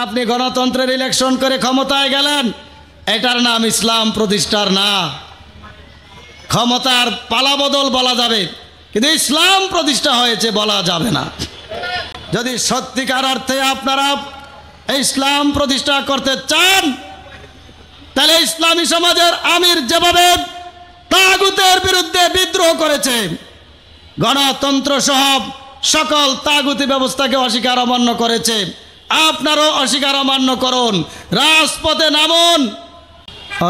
আপনি গণতন্ত্রের ইলেকশন করে ক্ষমতায় গেলেন, এটার নাম ইসলাম প্রতিষ্ঠার না। ক্ষমতার পালাবদল বলা যাবে, কিন্তু ইসলাম প্রতিষ্ঠা হয়েছে বলা যাবে না। যদি সত্যিকার অর্থে আপনারা ইসলাম প্রতিষ্ঠা করতে চান, তাহলে ইসলামী সমাজের আমির যেভাবে তাগুতের বিরুদ্ধে বিদ্রোহ করেছে, গণতন্ত্র সহ সকল তাগুতি ব্যবস্থাকে অস্বীকার অমান্য করেছে, আপনারও অস্বীকার অমান্য করুন, রাজপথে নামুন।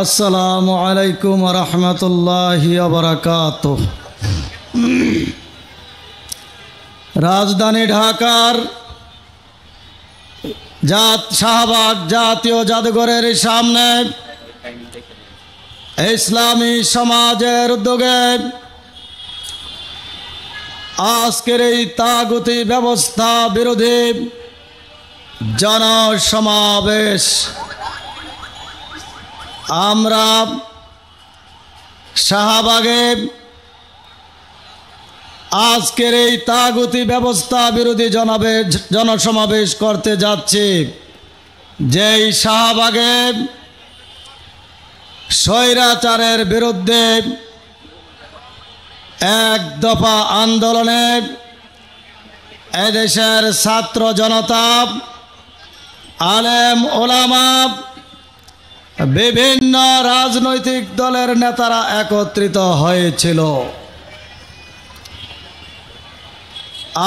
আসসালামু আলাইকুম ওয়া রাহমাতুল্লাহি ওয়া বারাকাতুহু। রাজধানী ঢাকার শাহবাগ জাতীয় জাদুঘরের সামনে ইসলামী সমাজের উদ্যোগে আজকের এই তাগুতি ব্যবস্থা বিরোধী জনসমাবেশ। আমরা শাহবাগে আজকের এই তাগুতি ব্যবস্থা বিরোধী জনসমাবেশ করতে যাচ্ছি, যেই শাহবাগে স্বৈরাচারের বিরুদ্ধে এক দফা আন্দোলনে এদেশের ছাত্র জনতা, আলেম ওলামা, বিভিন্ন রাজনৈতিক দলের নেতারা একত্রিত হয়েছিল।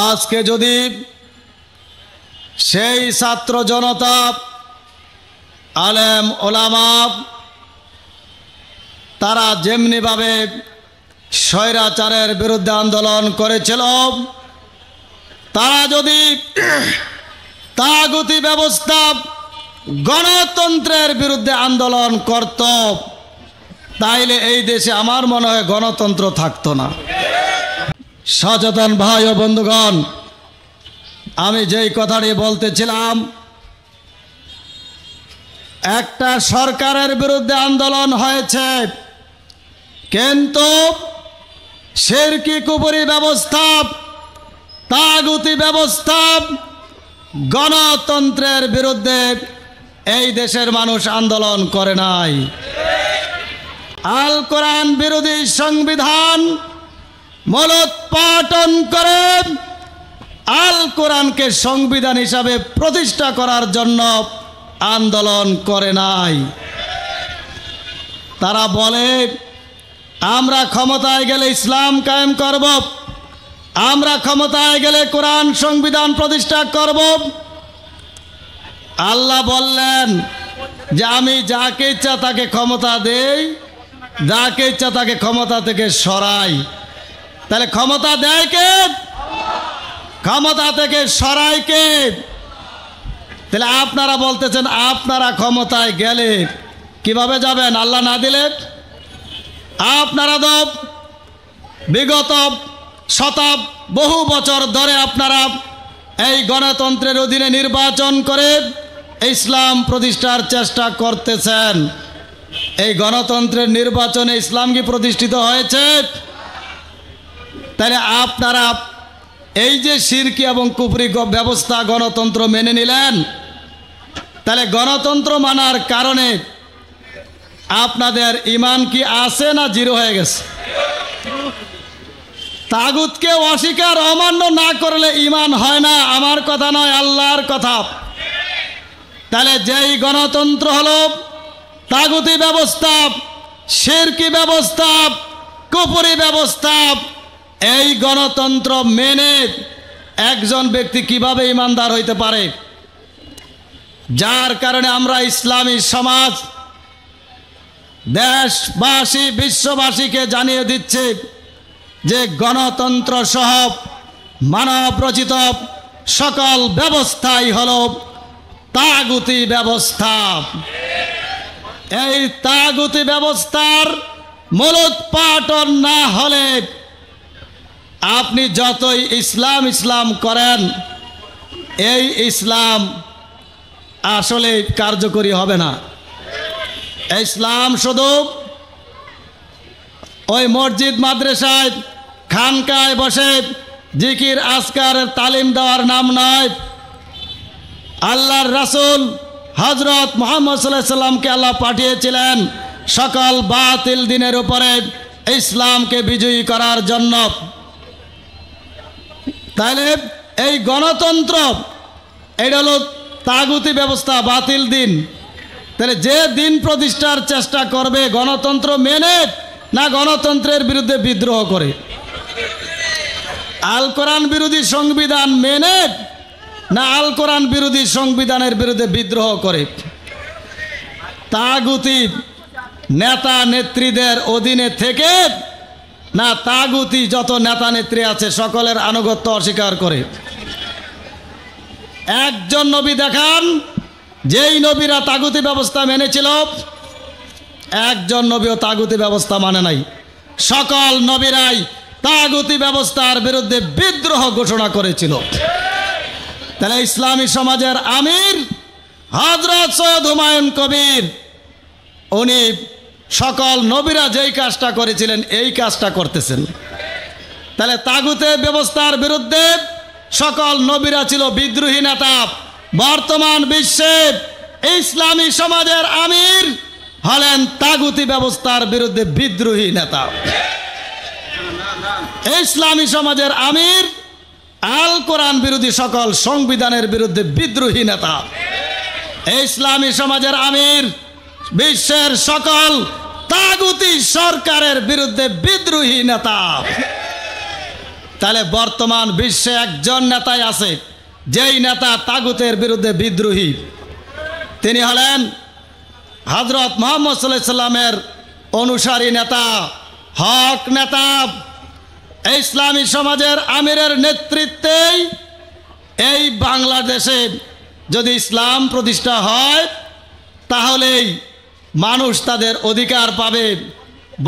আজকে যদি সেই ছাত্র জনতা, আলেম ওলামা তারা যেমনিভাবে স্বৈরাচারের বিরুদ্ধে আন্দোলন করেছিল, তারা যদি তাগুতি ব্যবস্থা গণতন্ত্রের বিরুদ্ধে আন্দোলন করত, তাইলে এই দেশে আমার মনে হয় গণতন্ত্র থাকতো না। সচেতন ভাই ও বন্ধুগণ, আমি যেই কথাটি বলতেছিলাম, একটা সরকারের বিরুদ্ধে আন্দোলন হয়েছে, কিন্তু শিরকি কুফরি ব্যবস্থা, তাগুতি ব্যবস্থা, গণতন্ত্রের বিরুদ্ধে এই দেশের মানুষ আন্দোলন করে নাই। আল কোরআন বিরোধী সংবিধান মূলোৎপাটন করে আল কোরআনকে সংবিধান হিসাবে প্রতিষ্ঠা করার জন্য আন্দোলন করে নাই। তারা বলে আমরা ক্ষমতায় গেলে ইসলাম কায়েম করব, আমরা ক্ষমতায় গেলে কোরআন সংবিধান প্রতিষ্ঠা করব। আল্লাহ বললেন যে আমি যাকে ইচ্ছা তাকে ক্ষমতা দেই, যাকে ইচ্ছা তাকে ক্ষমতা থেকে সরাই। তাহলে ক্ষমতা দেয় কে? ক্ষমতা থেকে সরাই কে? তাহলে আপনারা বলতেছেন আপনারা ক্ষমতায় গেলে কিভাবে যাবেন আল্লাহ না দিলে? আপনারা তো বিগত বহু বছর ধরে আপনারা এই গণতন্ত্রের অধীনে নির্বাচন করে ইসলাম প্রতিষ্ঠার চেষ্টা করতেছেন। এই গণতন্ত্রের নির্বাচনে ইসলাম কি প্রতিষ্ঠিত হয়েছে? তাহলে আপনারা এই যে শিরকি এবং কুফরি ব্যবস্থা গণতন্ত্র মেনে নিলেন, তাহলে গণতন্ত্র মানার কারণে আপনাদের ঈমান কি আছে না জিরো হয়ে গেছে? তাগুতকে অস্বীকার অমান্য না করলে ঈমান হয় না, আমার কথা নয়, আল্লাহর কথা। তাহলে যেই গণতন্ত্র হলো তাগুতি ব্যবস্থা, শিরকি ব্যবস্থা, কুফরি ব্যবস্থা, এই গণতন্ত্র মেনে একজন ব্যক্তি কিভাবে ঈমানদার হইতে পারে? যার কারণে আমরা ইসলামী সমাজ দেশবাসী, বিশ্ববাসীকে জানিয়ে দিচ্ছে যে গণতন্ত্র সহ মানব রচিত সকল ব্যবস্থাই হলো তাগুতি ব্যবস্থা। এই তাগুতি ব্যবস্থার মূলোৎপাটন না হলে আপনি যতই ইসলাম ইসলাম করেন, এই ইসলাম আসলে কার্যকরী হবে না। ইসলাম শুধু ওই মসজিদ মাদ্রাসায় খানকায় বসে জিকির আজকারের তালিম দেওয়ার নাম নয়। আল্লাহর রাসূল হযরত মুহাম্মদ সাল্লাল্লাহু আলাইহি সাল্লামকে আল্লাহ পাঠিয়েছিলেন সকল বাতিল দিনের উপরে ইসলামকে বিজয়ী করার জন্য। তাহলে এই গণতন্ত্র এটা হলো তাগুতি ব্যবস্থা, বাতিল দিন। তাহলে যে দিন প্রতিষ্ঠার চেষ্টা করবে গণতন্ত্র মেনে না গণতন্ত্রের বিরুদ্ধে বিদ্রোহ করে, আল কোরআন বিরোধী সংবিধান মেনে না আল কোরআন বিরোধী সংবিধানের বিরুদ্ধে বিদ্রোহ করে, তাগুতি নেতা নেত্রীদের অধীনে থেকে না তাগুতি যত নেতা নেত্রী আছে সকলের আনুগত্য অস্বীকার করে। একজন নবী দেখান যেই নবীরা তাগুতি ব্যবস্থা মেনেছিল, একজন নবীও তাগুতি ব্যবস্থা মানে নাই। সকল নবীরাই তাগুতি ব্যবস্থার বিরুদ্ধে বিদ্রোহ ঘোষণা করেছিল। তাহলে ইসলামী সমাজের আমির হযরত সৈয়দ হুমায়ুন কবির, উনি সকল নবীরা যেই কাজটা করেছিলেন এই কাজটা করতেছেন। তাহলে তাগুতে ব্যবস্থার বিরুদ্ধে সকল নবীরা ছিল বিদ্রোহী নেতা। বর্তমান বিশ্বে ইসলামী সমাজের আমির হলেন তাগুতি ব্যবস্থার বিরুদ্ধে বিদ্রোহী নেতা। ইসলামী সমাজের আমির আল কোরআন বিরোধী সকল সংবিধানের বিরুদ্ধে বিদ্রোহী নেতা। ইসলামী সমাজের আমির বিশ্বের সকল তাগুতি সরকারের বিরুদ্ধে বিদ্রোহী নেতা। তাহলে বর্তমান বিশ্বে একজন নেতাই আছে যেই নেতা তাগুতের বিরুদ্ধে বিদ্রোহী, তিনি হলেন হযরত মুহাম্মদ সাল্লাল্লাহু আলাইহি সাল্লামের অনুসারী নেতা, হক নেতা। ইসলামী সমাজের আমিরের নেতৃত্বেই এই বাংলাদেশে যদি ইসলাম প্রতিষ্ঠা হয় তাহলেই মানুষ তাদের অধিকার পাবে,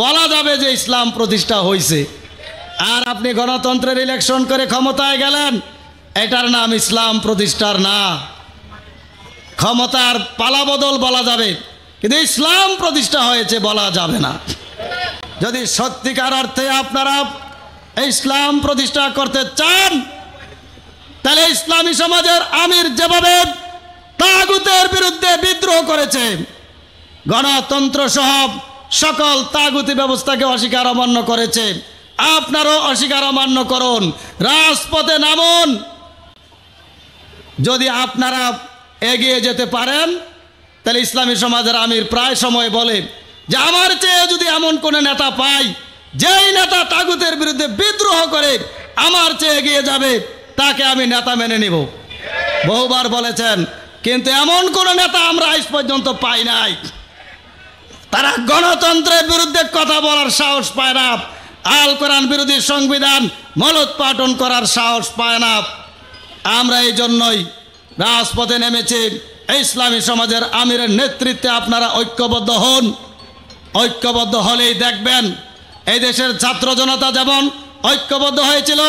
বলা যাবে যে ইসলাম প্রতিষ্ঠা হয়েছে। আর আপনি গণতন্ত্রের ইলেকশন করে ক্ষমতায় গেলেন, এটার নাম ইসলাম প্রতিষ্ঠার না। ক্ষমতার পালাবদল বলা যাবে, কিন্তু ইসলাম প্রতিষ্ঠা হয়েছে বলা যাবে না। যদি সত্যিকার অর্থে আপনারা ইসলাম প্রতিষ্ঠা করতে চান তাহলে ইসলামী সমাজের আমির যেভাবে তাগুতের বিরুদ্ধে বিদ্রোহ করেছে, গণতন্ত্র সহ সকল তাগুতি ব্যবস্থাকে অস্বীকার অমান্য করেছে, আপনারও অস্বীকার অমান্য করুন, রাজপথে নামুন। যদি আপনারা এগিয়ে যেতে পারেন তাহলে ইসলামী সমাজের আমির প্রায় সময় বলে যে আমার চেয়ে যদি এমন কোনো নেতা পাই যেই নেতা তাগুতের বিরুদ্ধে বিদ্রোহ করে আমার চেয়ে এগিয়ে যাবে তাকে আমি নেতা মেনে নিব। বহুবার বলেছেন, কিন্তু এমন কোন নেতা আমরা আজ পর্যন্ত পাই নাই। তারা গণতন্ত্রের বিরুদ্ধে কথা বলার সাহস পায় না, আল কোরআন বিরোধী সংবিধান মূলোৎপাটন করার সাহস পায় না। আমরা এই জন্যই রাজপথে নেমেছি। ইসলামী সমাজের আমিরের নেতৃত্বে আপনারা ঐক্যবদ্ধ হন। ঐক্যবদ্ধ হলেই দেখবেন এই দেশের ছাত্র জনতা যেমন ঐক্যবদ্ধ হয়েছিল,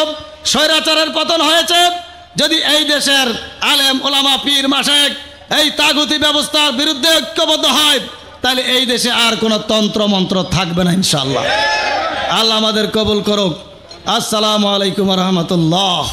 স্বৈরাচারের পতন হয়েছে। যদি এই দেশের আলেম ওলামা পীর মাশেক এই তাগুতি ব্যবস্থার বিরুদ্ধে ঐক্যবদ্ধ হয় তাহলে এই দেশে আর কোনো তন্ত্র মন্ত্র থাকবে না ইনশাআল্লাহ। আল্লাহ আমাদের কবুল করুক। আসসালামু আলাইকুম ওয়া রাহমাতুল্লাহ।